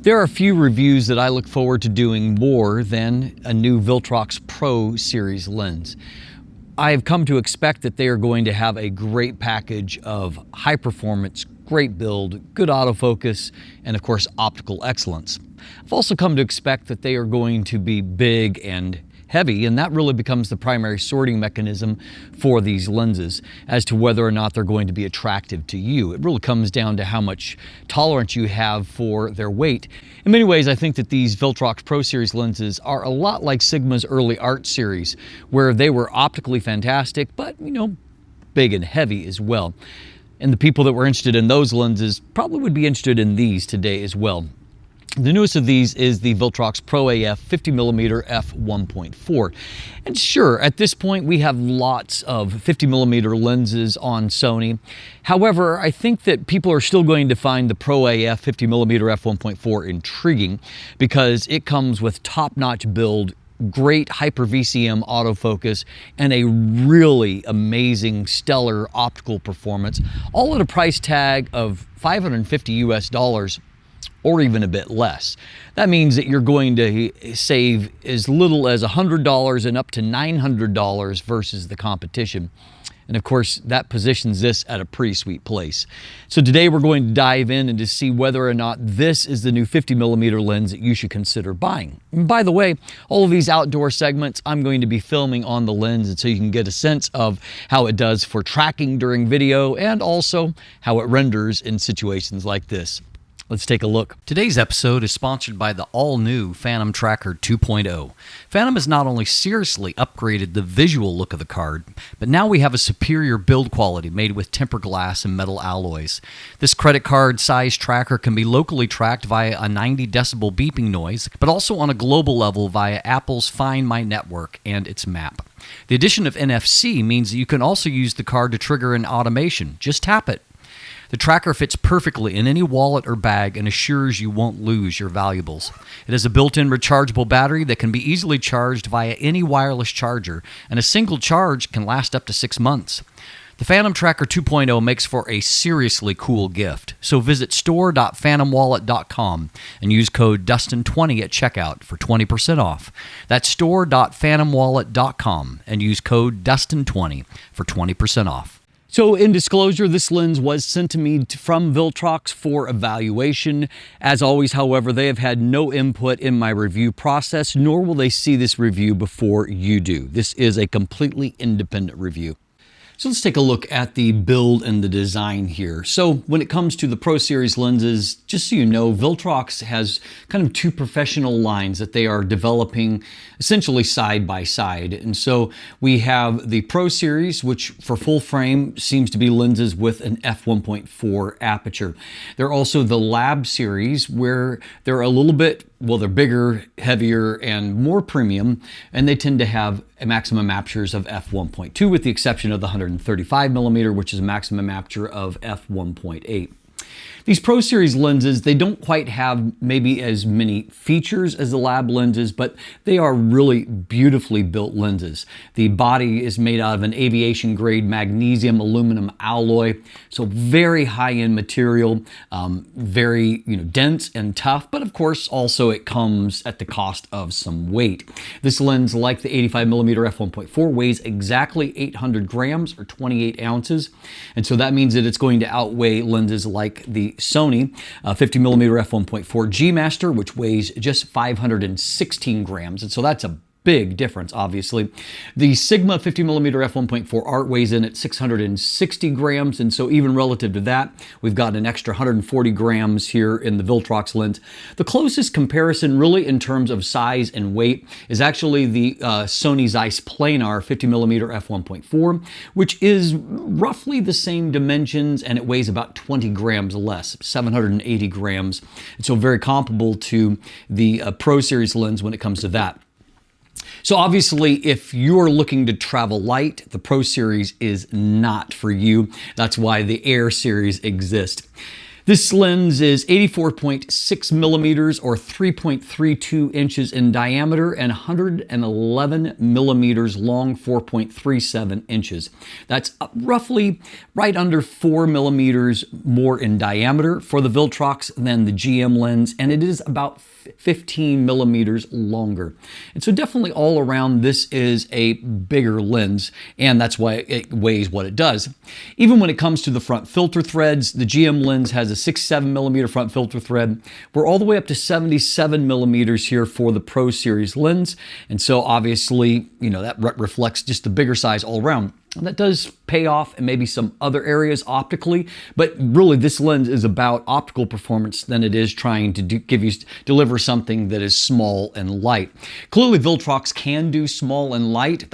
There are a few reviews that I look forward to doing more than a new Viltrox Pro Series lens. I have come to expect that they are going to have a great package of high performance, great build, good autofocus, and of course optical excellence. I've also come to expect that they are going to be big and heavy, and that really becomes the primary sorting mechanism for these lenses as to whether or not they're going to be attractive to you. It really comes down to how much tolerance you have for their weight. In many ways, I think that these Viltrox Pro Series lenses are a lot like Sigma's early Art series, where they were optically fantastic, but big and heavy as well. And the people that were interested in those lenses probably would be interested in these today as well. The newest of these is the Viltrox Pro AF 50mm F1.4. And sure, at this point we have lots of 50mm lenses on Sony. However, I think that people are still going to find the Pro AF 50mm F1.4 intriguing because it comes with top-notch build, great hyper VCM autofocus, and a really amazing stellar optical performance, all at a price tag of $550 US, or even a bit less. That means that you're going to save as little as $100 and up to $900 versus the competition. And of course, that positions this at a pretty sweet place. So today we're going to dive in and to see whether or not this is the new 50mm lens that you should consider buying. And by the way, all of these outdoor segments I'm going to be filming on the lens, and so you can get a sense of how it does for tracking during video and also how it renders in situations like this. Let's take a look. Today's episode is sponsored by the all-new Fantom Tracker 2.0. Fantom has not only seriously upgraded the visual look of the card, but now we have a superior build quality made with tempered glass and metal alloys. This credit card size tracker can be locally tracked via a 90 decibel beeping noise, but also on a global level via Apple's Find My Network and its map. The addition of NFC means that you can also use the card to trigger an automation. Just tap it. The tracker fits perfectly in any wallet or bag and assures you won't lose your valuables. It has a built-in rechargeable battery that can be easily charged via any wireless charger, and a single charge can last up to 6 months. The Fantom Tracker 2.0 makes for a seriously cool gift, so visit store.fantomwallet.com and use code Dustin20 at checkout for 20% off. That's store.fantomwallet.com and use code Dustin20 for 20% off. So in disclosure, this lens was sent to me from Viltrox for evaluation. As always, however, they have had no input in my review process, nor will they see this review before you do. This is a completely independent review. So let's take a look at the build and the design here. So when it comes to the Pro Series lenses, just so you know, Viltrox has kind of two professional lines that they are developing essentially side by side. And so we have the Pro Series, which for full frame seems to be lenses with an f1.4 aperture. They're also the Lab Series, where they're a little bit, well, they're bigger, heavier, and more premium, and they tend to have maximum apertures of f1.2 with the exception of the 135mm, which is a maximum aperture of f1.8. These Pro Series lenses, they don't quite have maybe as many features as the Lab lenses, but they are really beautifully built lenses. The body is made out of an aviation grade magnesium aluminum alloy, so very high-end material, very dense and tough, but of course also it comes at the cost of some weight. This lens, like the 85mm f1.4, weighs exactly 800 grams or 28 ounces, and so that means that it's going to outweigh lenses like the Sony 50mm f1.4 G Master, which weighs just 516 grams, and so that's a big difference, obviously. The Sigma 50mm f1.4 Art weighs in at 660 grams, and so even relative to that, we've got an extra 140 grams here in the Viltrox lens. The closest comparison, really, in terms of size and weight, is actually the Sony Zeiss Planar 50mm f1.4, which is roughly the same dimensions, and it weighs about 20 grams less, 780 grams. And so very comparable to the Pro Series lens when it comes to that. So obviously, if you're looking to travel light, the Pro Series is not for you. That's why the Air Series exists. This lens is 84.6 millimeters or 3.32 inches in diameter and 111 millimeters long, 4.37 inches. That's roughly right under 4 millimeters more in diameter for the Viltrox than the GM lens, and it is about 15 millimeters longer. And so definitely all around this is a bigger lens, and that's why it weighs what it does. Even when it comes to the front filter threads, the GM lens has a 67 millimeter front filter thread. We're all the way up to 77 millimeters here for the Pro Series lens. And so obviously, you know, that reflects just the bigger size all around. And that does pay off in maybe some other areas optically, but really this lens is about optical performance than it is trying to deliver something that is small and light. Clearly Viltrox can do small and light.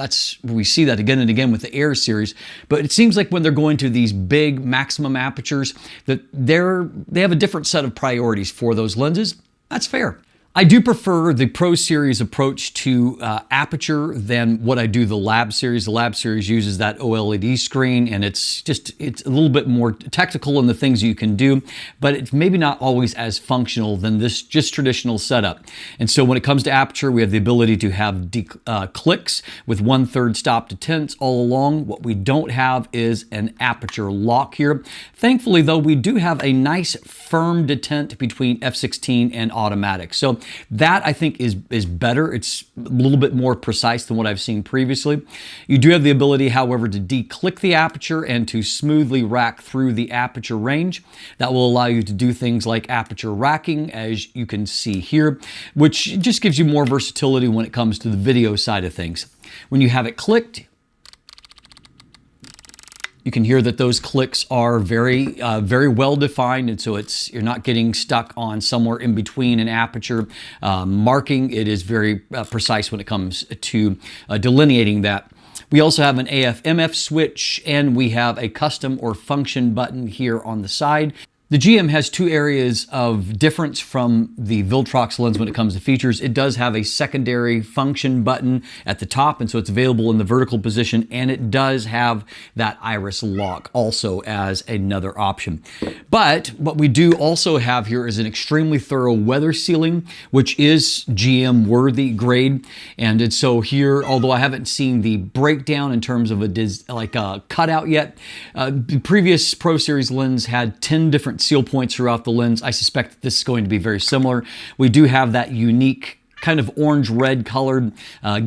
We see that again and again with the Air series, but it seems like when they're going to these big maximum apertures that they have a different set of priorities for those lenses. That's fair. I do prefer the Pro Series approach to aperture than what I do the Lab Series. The Lab Series uses that OLED screen, and it's a little bit more technical in the things you can do, but it's maybe not always as functional than this just traditional setup. And so when it comes to aperture, we have the ability to have clicks with 1/3 stop detents all along. What we don't have is an aperture lock here. Thankfully, though, we do have a nice firm detent between f/16 and automatic. So that I think is better. It's a little bit more precise than what I've seen previously. You do have the ability, however, to declick the aperture and to smoothly rack through the aperture range. That will allow you to do things like aperture racking, as you can see here, which just gives you more versatility when it comes to the video side of things. When you have it clicked, you can hear that those clicks are very well defined, and so you're not getting stuck on somewhere in between an aperture marking. It is very precise when it comes to delineating that. We also have an AF/MF switch, and we have a custom or function button here on the side. The GM has two areas of difference from the Viltrox lens when it comes to features. It does have a secondary function button at the top, and so it's available in the vertical position, and it does have that iris lock also as another option. But what we do also have here is an extremely thorough weather sealing, which is GM worthy grade. And so here, although I haven't seen the breakdown in terms of a cutout yet, the previous Pro Series lens had 10 different seal points throughout the lens. I suspect that this is going to be very similar. We do have that unique kind of orange-red colored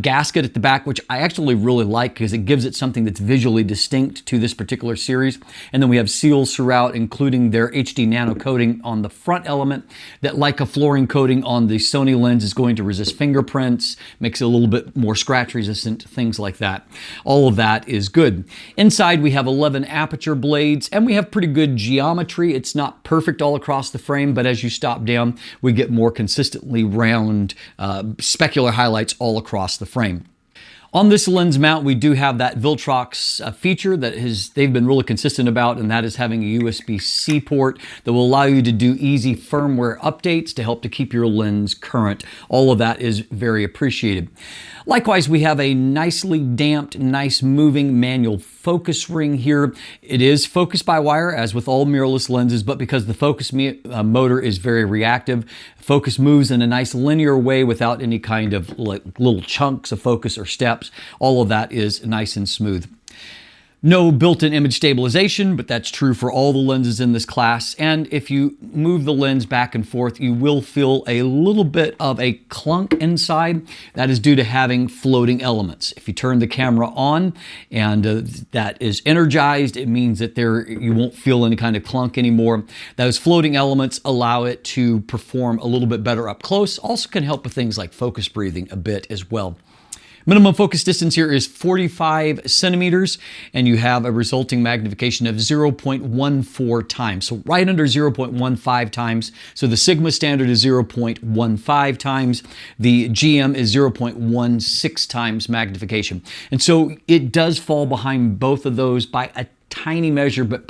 gasket at the back, which I actually really like because it gives it something that's visually distinct to this particular series. And then we have seals throughout, including their HD nano coating on the front element that, like a flooring coating on the Sony lens, is going to resist fingerprints, makes it a little bit more scratch resistant, things like that. All of that is good. Inside we have 11 aperture blades, and we have pretty good geometry. It's not perfect all across the frame, but as you stop down, we get more consistently round specular highlights all across the frame. On this lens mount, we do have that Viltrox feature that they've been really consistent about, and that is having a USB-C port that will allow you to do easy firmware updates to help to keep your lens current. All of that is very appreciated. Likewise, we have a nicely damped, nice moving manual focus ring here. It is focus by wire, as with all mirrorless lenses, but because the focus motor is very reactive, focus moves in a nice linear way without any kind of little chunks of focus or steps. All of that is nice and smooth. No built-in image stabilization, but that's true for all the lenses in this class. And if you move the lens back and forth, you will feel a little bit of a clunk inside. That is due to having floating elements. If you turn the camera on and that is energized, it means that you won't feel any kind of clunk anymore. Those floating elements allow it to perform a little bit better up close. Also can help with things like focus breathing a bit as well. Minimum focus distance here is 45 centimeters, and you have a resulting magnification of 0.14 times. So right under 0.15 times. So the Sigma standard is 0.15 times. The GM is 0.16 times magnification. And so it does fall behind both of those by a tiny measure, but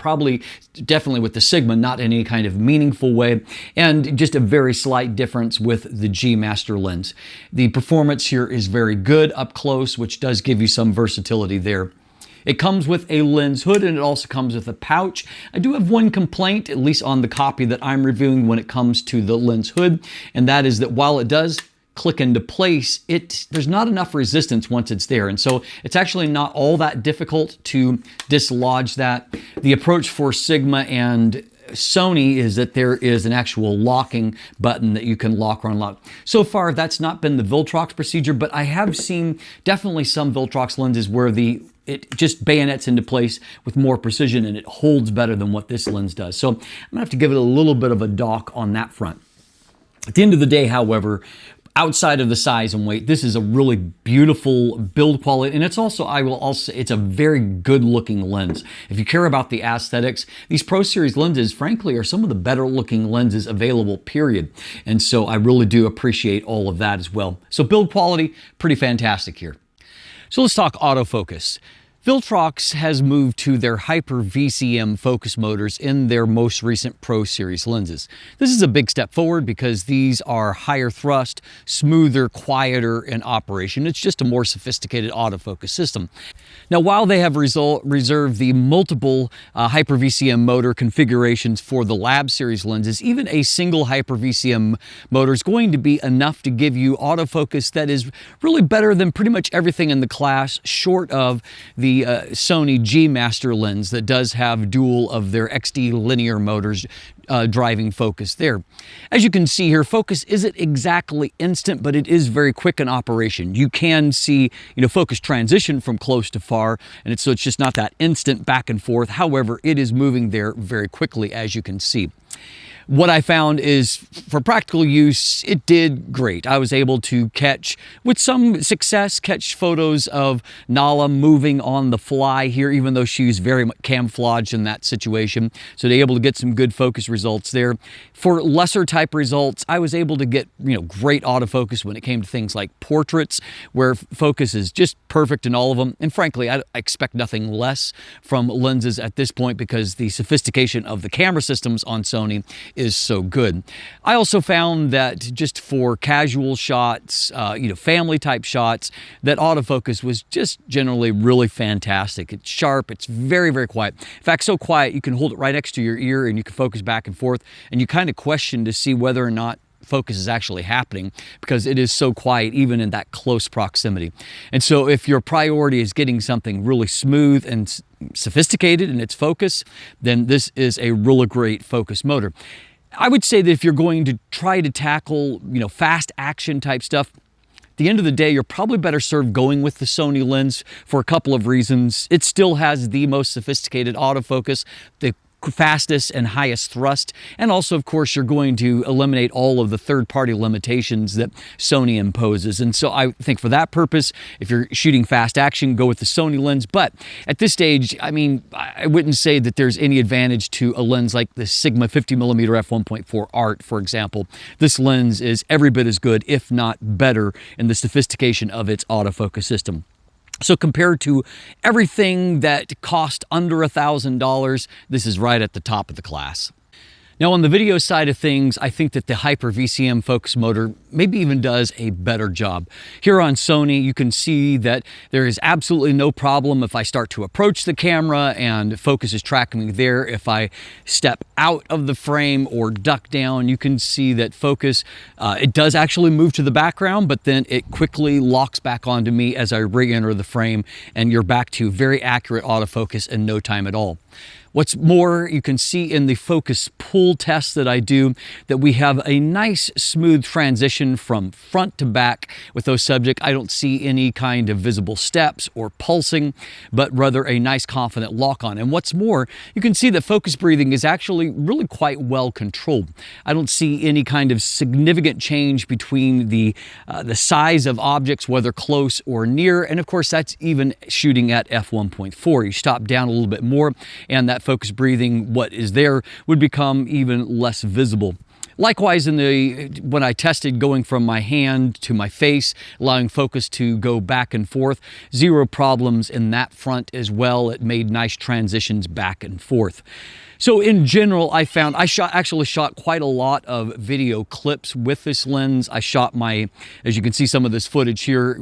definitely with the Sigma, not in any kind of meaningful way, and just a very slight difference with the G Master lens. The performance here is very good up close, which does give you some versatility there. It comes with a lens hood and it also comes with a pouch. I do have one complaint, at least on the copy that I'm reviewing when it comes to the lens hood, and that is that while it does click into place, there's not enough resistance once it's there. And so it's actually not all that difficult to dislodge that. The approach for Sigma and Sony is that there is an actual locking button that you can lock or unlock. So far, that's not been the Viltrox procedure, but I have seen definitely some Viltrox lenses where it just bayonets into place with more precision and it holds better than what this lens does. So I'm gonna have to give it a little bit of a dock on that front. At the end of the day, however, outside of the size and weight, this is a really beautiful build quality, and it's also, I will also say, it's a very good looking lens. If you care about the aesthetics, these Pro Series lenses, frankly, are some of the better looking lenses available, period. And so I really do appreciate all of that as well. So build quality, pretty fantastic here. So let's talk autofocus. Viltrox has moved to their Hyper VCM focus motors in their most recent Pro Series lenses. This is a big step forward because these are higher thrust, smoother, quieter in operation. It's just a more sophisticated autofocus system. Now, while they have reserved the multiple Hyper VCM motor configurations for the Lab Series lenses, even a single Hyper VCM motor is going to be enough to give you autofocus that is really better than pretty much everything in the class, short of the Sony G Master lens that does have dual of their XD linear motors driving focus there. As you can see here, focus isn't exactly instant, but it is very quick in operation. You can see, focus transition from close to far, and so it's just not that instant back and forth. However, it is moving there very quickly, as you can see. What I found is, for practical use, it did great. I was able to with some success, catch photos of Nala moving on the fly here, even though she was very camouflaged in that situation. So they were able to get some good focus results there. For lesser type results, I was able to get, great autofocus when it came to things like portraits, where focus is just perfect in all of them. And frankly, I expect nothing less from lenses at this point because the sophistication of the camera systems on Sony is so good. I also found that just for casual shots, family type shots, that autofocus was just generally really fantastic. It's sharp, it's very, very quiet. In fact, so quiet you can hold it right next to your ear and you can focus back and forth, and you kind of question to see whether or not focus is actually happening because it is so quiet even in that close proximity. And so if your priority is getting something really smooth and sophisticated in its focus, then this is a really great focus motor. I would say that if you're going to try to tackle, fast action type stuff, at the end of the day, you're probably better served going with the Sony lens for a couple of reasons. It still has the most sophisticated autofocus, the fastest and highest thrust, and also, of course, you're going to eliminate all of the third-party limitations that Sony imposes. And so I think for that purpose, if you're shooting fast action, go with the Sony lens. But at this stage, I wouldn't say that there's any advantage to a lens like the Sigma 50mm F1.4 Art, for example. This lens is every bit as good, if not better, in the sophistication of its autofocus system. So compared to everything that cost under $1,000, this is right at the top of the class. Now, on the video side of things, I think that the Hyper VCM focus motor maybe even does a better job. Here on Sony, you can see that there is absolutely no problem if I start to approach the camera and focus is tracking me there. If I step out of the frame or duck down, you can see that focus, it does actually move to the background, but then it quickly locks back onto me as I re-enter the frame, and you're back to very accurate autofocus in no time at all. What's more, you can see in the focus pull test that I do that we have a nice smooth transition from front to back with those subject. I don't see any kind of visible steps or pulsing, but rather a nice confident lock on. And what's more, you can see that focus breathing is actually really quite well controlled. I don't see any kind of significant change between the size of objects, whether close or near. And of course, that's even shooting at f1.4. You stop down a little bit more and that focus breathing, what is there, would become even less visible. Likewise, when I tested going from my hand to my face, allowing focus to go back and forth, zero problems in that front as well. It made nice transitions back and forth. So in general, I found I actually shot quite a lot of video clips with this lens. I shot as you can see some of this footage here,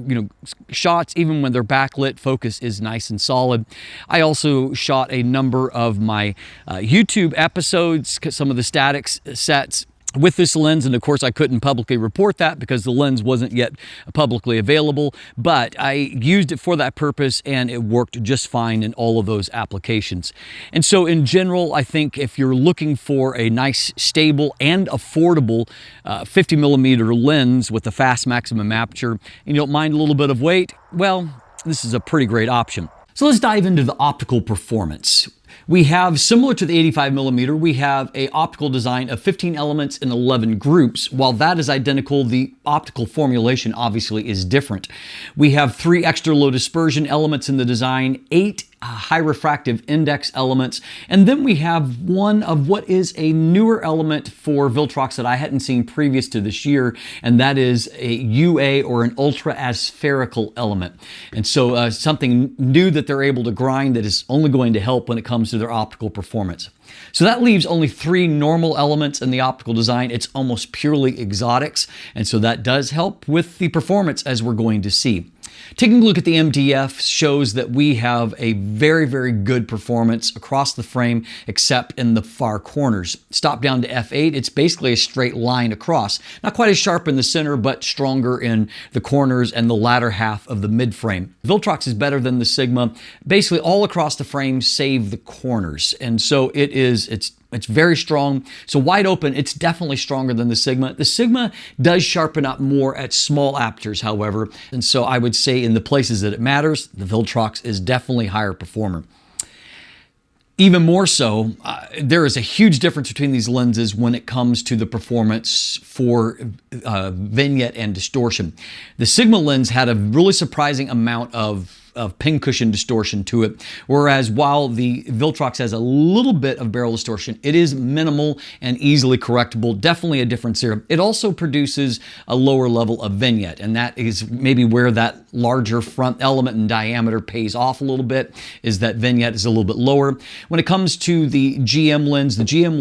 shots even when they're backlit, focus is nice and solid. I also shot a number of my YouTube episodes, some of the static sets with this lens, and of course I couldn't publicly report that because the lens wasn't yet publicly available, but I used it for that purpose and it worked just fine in all of those applications. And so in general, I think if you're looking for a nice, stable and affordable 50mm lens with a fast maximum aperture and you don't mind a little bit of weight, well, this is a pretty great option. So let's dive into the optical performance. We have, similar to the 85mm, we have an optical design of 15 elements in 11 groups. While that is identical, the optical formulation obviously is different. We have 3 extra low dispersion elements in the design, 8 high refractive index elements, and then we have one of what is a newer element for Viltrox that I hadn't seen previous to this year, and that is a UA, or an ultra aspherical element. And so something new that they're able to grind that is only going to help when it comes to their optical performance. So that leaves only 3 normal elements in the optical design. It's almost purely exotics, and so that does help with the performance, as we're going to see. Taking a look at the MDF shows that we have a very, very good performance across the frame, except in the far corners. Stop down to F8, it's basically a straight line across. Not quite as sharp in the center, but stronger in the corners and the latter half of the mid-frame. Viltrox is better than the Sigma, basically all across the frame, save the corners. And so it's very strong. So wide open, it's definitely stronger than the Sigma. The Sigma does sharpen up more at small apertures, however. And so I would say in the places that it matters, the Viltrox is definitely higher performer. Even more so, there is a huge difference between these lenses when it comes to the performance for vignette and distortion. The Sigma lens had a really surprising amount of pincushion distortion to it, whereas while the Viltrox has a little bit of barrel distortion, it is minimal and easily correctable. Definitely a difference here. It also produces a lower level of vignette, and that is maybe where that larger front element in diameter pays off a little bit, is that vignette is a little bit lower. When it comes to the GM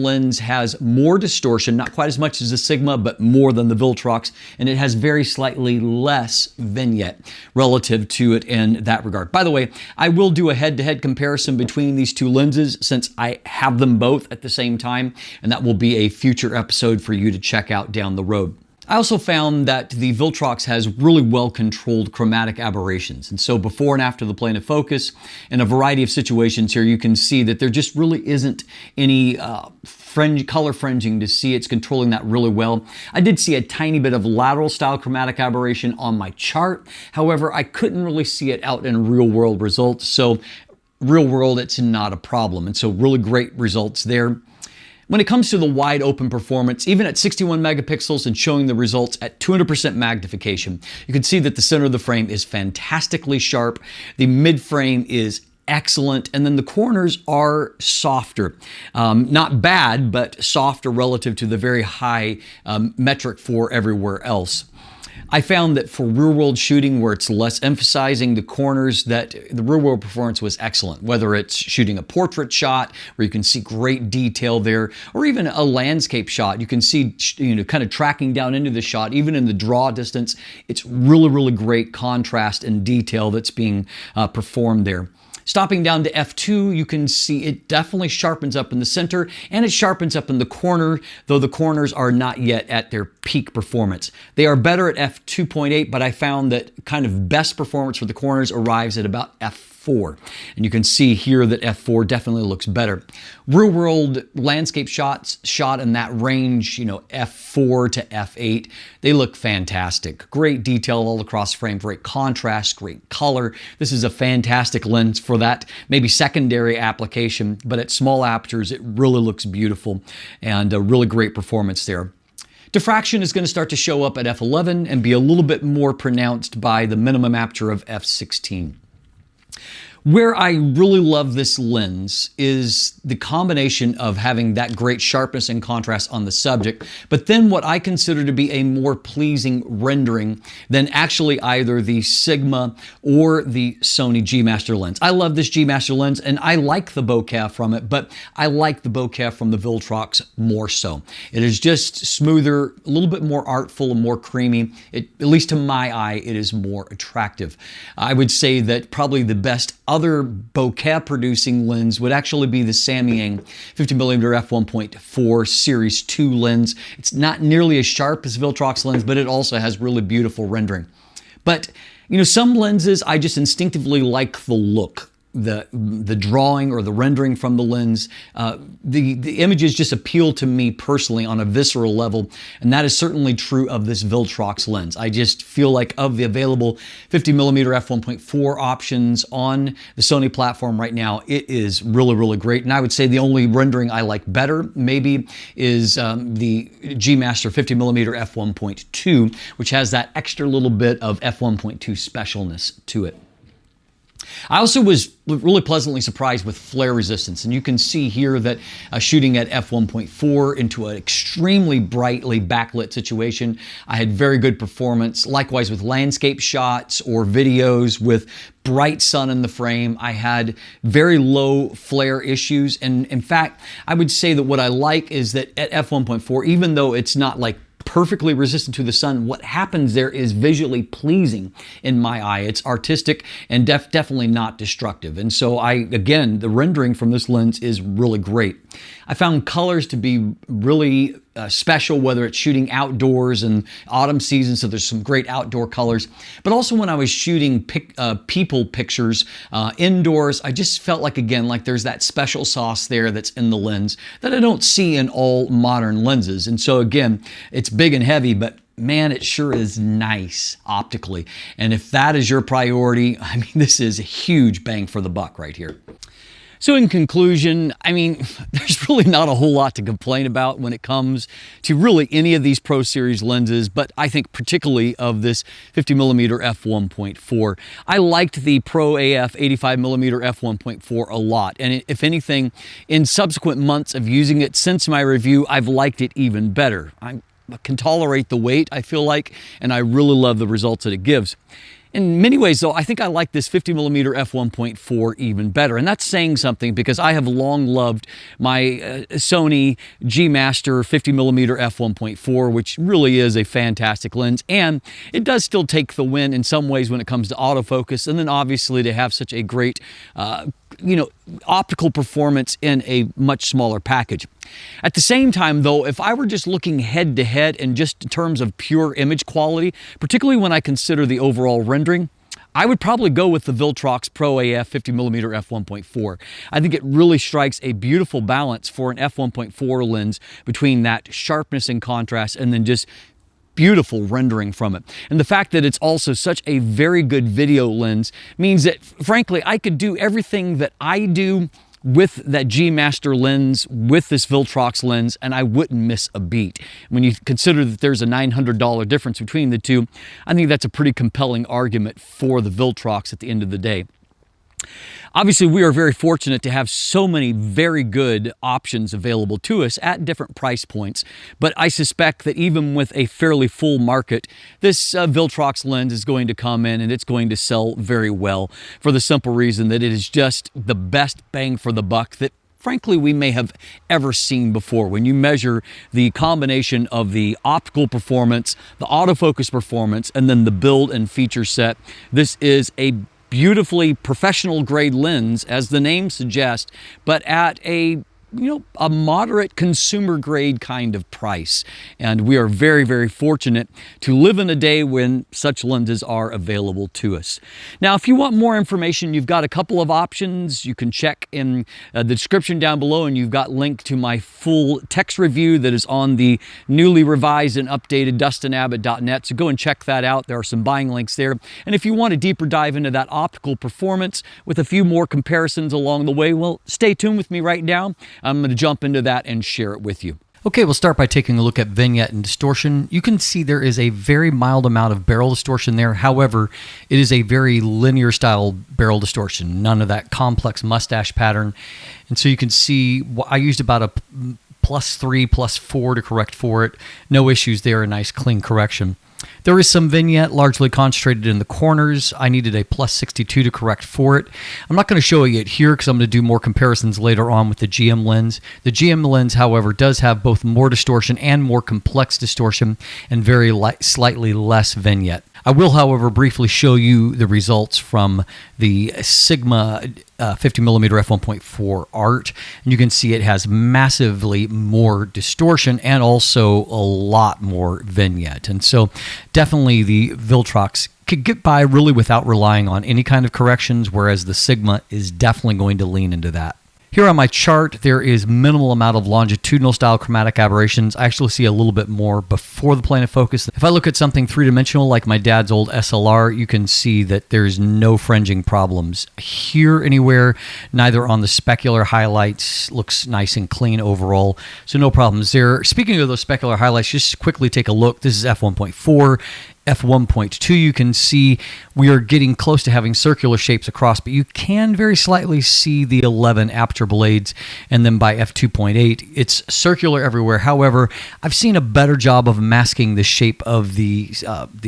lens has more distortion, not quite as much as the Sigma, but more than the Viltrox, and it has very slightly less vignette relative to it in that regard. By the way, I will do a head-to-head comparison between these two lenses since I have them both at the same time, and that will be a future episode for you to check out down the road. I also found that the Viltrox has really well-controlled chromatic aberrations. And so before and after the plane of focus, in a variety of situations here, you can see that there just really isn't any color fringing to see. It's controlling that really well. I did see a tiny bit of lateral style chromatic aberration on my chart. However, I couldn't really see it out in real world results. So real world, it's not a problem. And so really great results there. When it comes to the wide open performance, even at 61 megapixels and showing the results at 200% magnification, you can see that the center of the frame is fantastically sharp. The mid frame is excellent, and then the corners are softer. Not bad, but softer relative to the very high metric for everywhere else. I found that for real-world shooting where it's less emphasizing the corners, that the real-world performance was excellent. Whether it's shooting a portrait shot where you can see great detail there, or even a landscape shot, you can see, kind of tracking down into the shot, even in the draw distance. It's really, really great contrast and detail that's being performed there. Stopping down to F2, you can see it definitely sharpens up in the center and it sharpens up in the corner, though the corners are not yet at their peak performance. They are better at F2.8, but I found that kind of best performance for the corners arrives at about F4. And you can see here that F4 definitely looks better. Real world landscape shots shot in that range, F4 to F8, they look fantastic. Great detail all across frame, great contrast, great color. This is a fantastic lens for that maybe secondary application, but at small apertures, it really looks beautiful and a really great performance there. Diffraction is going to start to show up at F11 and be a little bit more pronounced by the minimum aperture of F16. Where I really love this lens is the combination of having that great sharpness and contrast on the subject, but then what I consider to be a more pleasing rendering than actually either the Sigma or the Sony G Master lens. I love this G Master lens and I like the bokeh from it, but I like the bokeh from the Viltrox more so. It is just smoother, a little bit more artful and more creamy. At least to my eye, it is more attractive. I would say that probably the best other bokeh producing lens would actually be the Samyang 50mm F1.4 Series 2 lens. It's not nearly as sharp as Viltrox lens, but it also has really beautiful rendering. But you know, some lenses I just instinctively like the look. The drawing or the rendering from the lens, the images just appeal to me personally on a visceral level, and that is certainly true of this Viltrox lens. I just feel like of the available 50mm f1.4 options on the Sony platform right now, it is really, really great. And I would say the only rendering I like better maybe is the G Master 50mm f1.2, which has that extra little bit of f1.2 specialness to it. I also was really pleasantly surprised with flare resistance, and you can see here that shooting at f1.4 into an extremely brightly backlit situation, I had very good performance. Likewise with landscape shots or videos with bright sun in the frame, I had very low flare issues. And in fact, I would say that what I like is that at f1.4, even though it's not like perfectly resistant to the sun, what happens there is visually pleasing in my eye. It's artistic and definitely not destructive. And so again, the rendering from this lens is really great. I found colors to be really special, whether it's shooting outdoors and autumn season, so there's some great outdoor colors. But also when I was shooting people pictures indoors, I just felt like, again, like there's that special sauce there that's in the lens that I don't see in all modern lenses. And so again, it's big and heavy, but man, it sure is nice optically. And if that is your priority, I mean, this is a huge bang for the buck right here. So in conclusion, I mean, there's really not a whole lot to complain about when it comes to really any of these Pro Series lenses, but I think particularly of this 50mm f1.4. I liked the Pro AF 85mm f1.4 a lot, and if anything, in subsequent months of using it since my review, I've liked it even better. I can tolerate the weight, I feel like, and I really love the results that it gives. In many ways, though, I think I like this 50mm f1.4 even better. And that's saying something because I have long loved my Sony G Master 50mm f1.4, which really is a fantastic lens. And it does still take the win in some ways when it comes to autofocus. And then obviously to have such a great optical performance in a much smaller package. At the same time, though, if I were just looking head to head in just in terms of pure image quality, particularly when I consider the overall rendering, I would probably go with the Viltrox Pro AF 50mm f1.4. I think it really strikes a beautiful balance for an f1.4 lens between that sharpness and contrast and then just beautiful rendering from it. And the fact that it's also such a very good video lens means that, frankly, I could do everything that I do with that G Master lens, with this Viltrox lens, and I wouldn't miss a beat. When you consider that there's a $900 difference between the two, I think that's a pretty compelling argument for the Viltrox at the end of the day. Obviously, we are very fortunate to have so many very good options available to us at different price points, but I suspect that even with a fairly full market, this Viltrox lens is going to come in and it's going to sell very well for the simple reason that it is just the best bang for the buck that frankly we may have ever seen before. When you measure the combination of the optical performance, the autofocus performance, and then the build and feature set, this is a beautifully professional grade lens, as the name suggests, but at a moderate consumer grade kind of price. And we are very, very fortunate to live in a day when such lenses are available to us. Now, if you want more information, you've got a couple of options. You can check in the description down below, and you've got link to my full text review that is on the newly revised and updated dustinabbott.net. So go and check that out. There are some buying links there. And if you want a deeper dive into that optical performance with a few more comparisons along the way, well, stay tuned with me right now. I'm going to jump into that and share it with you. Okay, we'll start by taking a look at vignette and distortion. You can see there is a very mild amount of barrel distortion there. However, it is a very linear style barrel distortion, none of that complex mustache pattern. And so you can see I used about a +3, +4 to correct for it. No issues there, a nice clean correction. There is some vignette largely concentrated in the corners. I needed a +62 to correct for it. I'm not going to show you it here because I'm going to do more comparisons later on with the GM lens. The GM lens, however, does have both more distortion and more complex distortion and very slightly less vignette. I will, however, briefly show you the results from the Sigma 50mm F1.4 art. And you can see it has massively more distortion and also a lot more vignette. And so definitely the Viltrox could get by really without relying on any kind of corrections, whereas the Sigma is definitely going to lean into that. Here on my chart, there is minimal amount of longitudinal style chromatic aberrations. I actually see a little bit more before the plane of focus. If I look at something three-dimensional like my dad's old SLR, you can see that there's no fringing problems here anywhere. Neither on the specular highlights. Looks nice and clean overall, so no problems there. Speaking of those specular highlights, just quickly take a look. This is f1.4. f1.2, you can see we are getting close to having circular shapes across, but you can very slightly see the 11 aperture blades, and then by f2.8, it's circular everywhere. However, I've seen a better job of masking the shape of the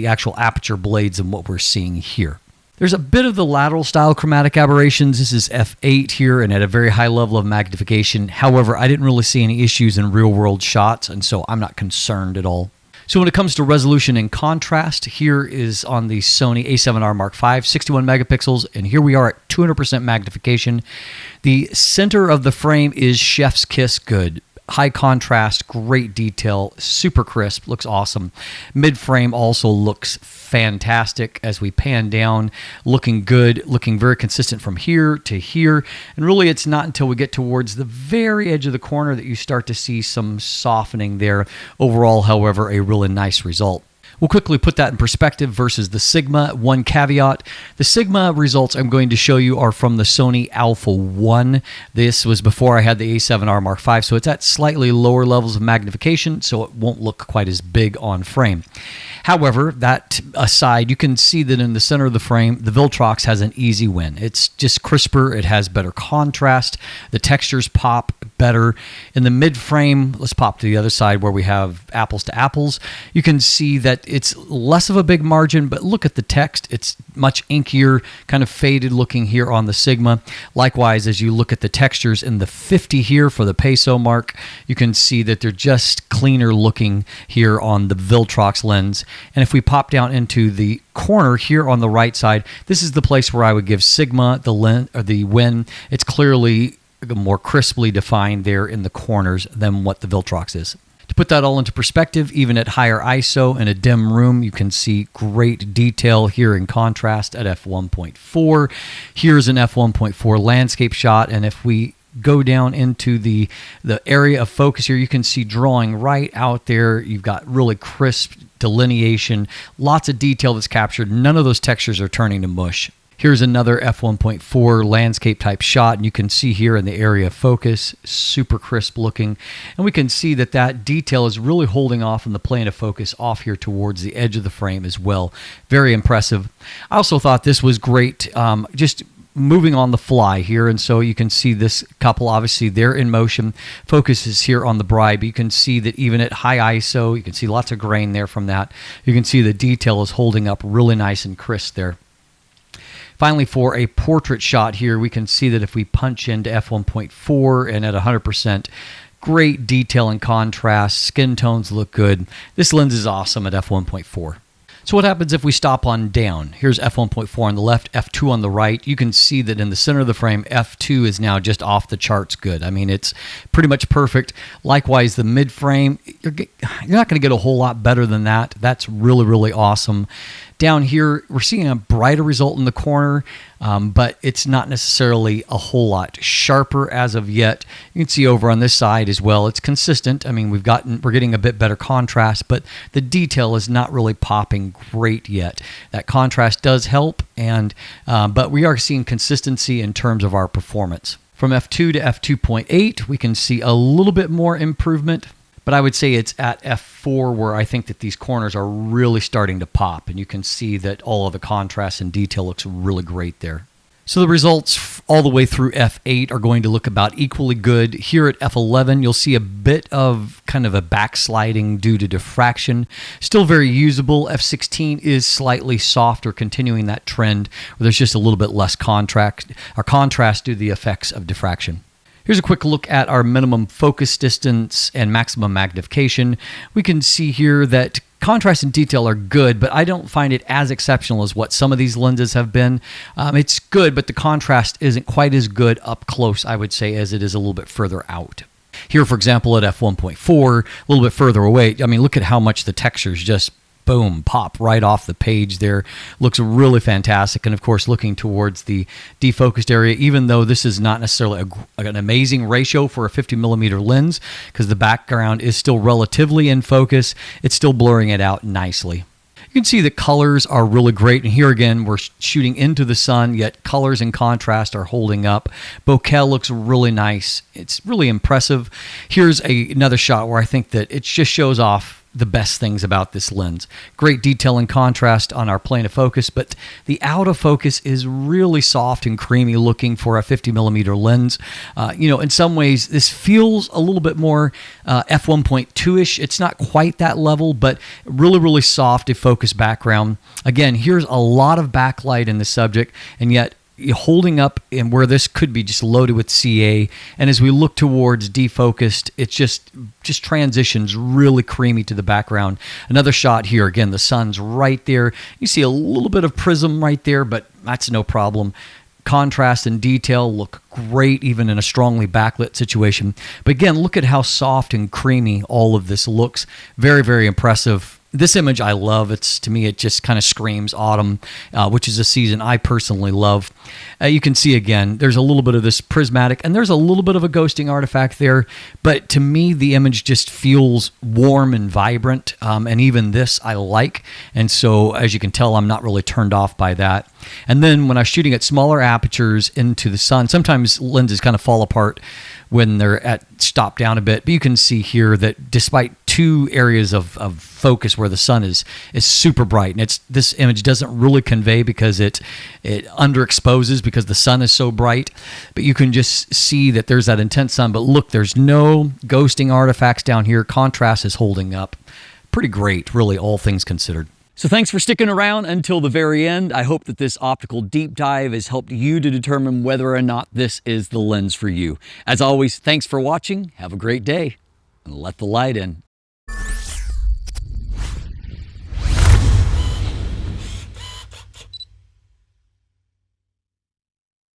actual aperture blades than what we're seeing here. There's a bit of the lateral style chromatic aberrations. This is f8 here and at a very high level of magnification. However, I didn't really see any issues in real world shots, and so I'm not concerned at all. So when it comes to resolution and contrast, here is on the Sony A7R Mark V, 61 megapixels, and here we are at 200% magnification. The center of the frame is chef's kiss good. High contrast, great detail, super crisp, looks awesome. Mid-frame also looks fantastic as we pan down, looking good, looking very consistent from here to here. And really it's not until we get towards the very edge of the corner that you start to see some softening there. Overall, however, a really nice result. We'll quickly put that in perspective versus the Sigma. One caveat, the Sigma results I'm going to show you are from the Sony Alpha 1. This was before I had the A7R Mark V, so it's at slightly lower levels of magnification, so it won't look quite as big on frame. However, that aside, you can see that in the center of the frame, the Viltrox has an easy win. It's just crisper, it has better contrast, the textures pop better. In the mid frame, let's pop to the other side where we have apples to apples. You can see that it's less of a big margin, but look at the text. It's much inkier, kind of faded looking here on the Sigma. Likewise, as you look at the textures in the 50 here for the peso mark, you can see that they're just cleaner looking here on the Viltrox lens. And if we pop down into the corner here on the right side, this is the place where I would give Sigma the win. It's clearly more crisply defined there in the corners than what the Viltrox is. To put that all into perspective, even at higher ISO in a dim room, you can see great detail here in contrast at f1.4. Here's an f1.4 landscape shot, and if we go down into the area of focus here, you can see drawing right out there. You've got really crisp delineation, lots of detail that's captured. None of those textures are turning to mush. Here's another f1.4 landscape type shot, and you can see here in the area of focus, super crisp looking. And we can see that that detail is really holding off in the plane of focus off here towards the edge of the frame as well. Very impressive. I also thought this was great, just moving on the fly here. And so you can see this couple, obviously they're in motion. Focus is here on the bride, but you can see that even at high ISO, you can see lots of grain there from that. You can see the detail is holding up really nice and crisp there. Finally, for a portrait shot here, we can see that if we punch into f1.4 and at 100%, great detail and contrast, skin tones look good. This lens is awesome at f1.4. So what happens if we stop on down? Here's f1.4 on the left, f2 on the right. You can see that in the center of the frame, f2 is now just off the charts good. I mean, it's pretty much perfect. Likewise, the mid frame, you're not going to get a whole lot better than that. That's really, really awesome. Down here, we're seeing a brighter result in the corner, but it's not necessarily a whole lot sharper as of yet. You can see over on this side as well, it's consistent. I mean, we're getting a bit better contrast, but the detail is not really popping great yet. That contrast does help, but we are seeing consistency in terms of our performance. From f2 to f2.8, we can see a little bit more improvement. but I would say it's at f4 where I think that these corners are really starting to pop, and you can see that all of the contrast and detail looks really great there. So the results all the way through f8 are going to look about equally good. Here at f11, you'll see a bit of kind of a backsliding due to diffraction. Still very usable. f16 is slightly softer, continuing that trend where there's just a little bit less contrast due to the effects of diffraction. Here's a quick look at our minimum focus distance and maximum magnification. We can see here that contrast and detail are good, but I don't find it as exceptional as what some of these lenses have been. It's good, but the contrast isn't quite as good up close, I would say, as it is a little bit further out. Here, for example, at f1.4, a little bit further away, I mean, look at how much the textures just boom, pop right off the page there. Looks really fantastic. And of course, looking towards the defocused area, even though this is not necessarily an amazing ratio for a 50mm lens, because the background is still relatively in focus, it's still blurring it out nicely. You can see the colors are really great. And here again, we're shooting into the sun, yet colors and contrast are holding up. Bokeh looks really nice. It's really impressive. Here's another shot where I think that it just shows off the best things about this lens. Great detail and contrast on our plane of focus, but the autofocus is really soft and creamy looking for a 50mm lens. In some ways, this feels a little bit more f1.2-ish. It's not quite that level, but really, really soft defocus background. Again, here's a lot of backlight in the subject, and yet holding up in where this could be just loaded with CA. And as we look towards defocused, it's just transitions really creamy to the background. Another shot here, again, the sun's right there. You see a little bit of prism right there, but that's no problem. Contrast and detail look great even in a strongly backlit situation. But again, look at how soft and creamy all of this looks. Very, very impressive. This image I love. To me, it just kind of screams autumn, which is a season I personally love. You can see again, there's a little bit of this prismatic, and there's a little bit of a ghosting artifact there. But to me, the image just feels warm and vibrant, and even this I like. And so, as you can tell, I'm not really turned off by that. And then when I'm shooting at smaller apertures into the sun, sometimes lenses kind of fall apart when they're stopped down a bit. But you can see here that despite two areas of focus where the sun is super bright, and this image doesn't really convey because it underexposes because the sun is so bright, but you can just see that there's that intense sun. But look, there's no ghosting artifacts down here. Contrast is holding up. Pretty great, really, all things considered. So thanks for sticking around until the very end. I hope that this optical deep dive has helped you to determine whether or not this is the lens for you. As always, thanks for watching. Have a great day, and let the light in.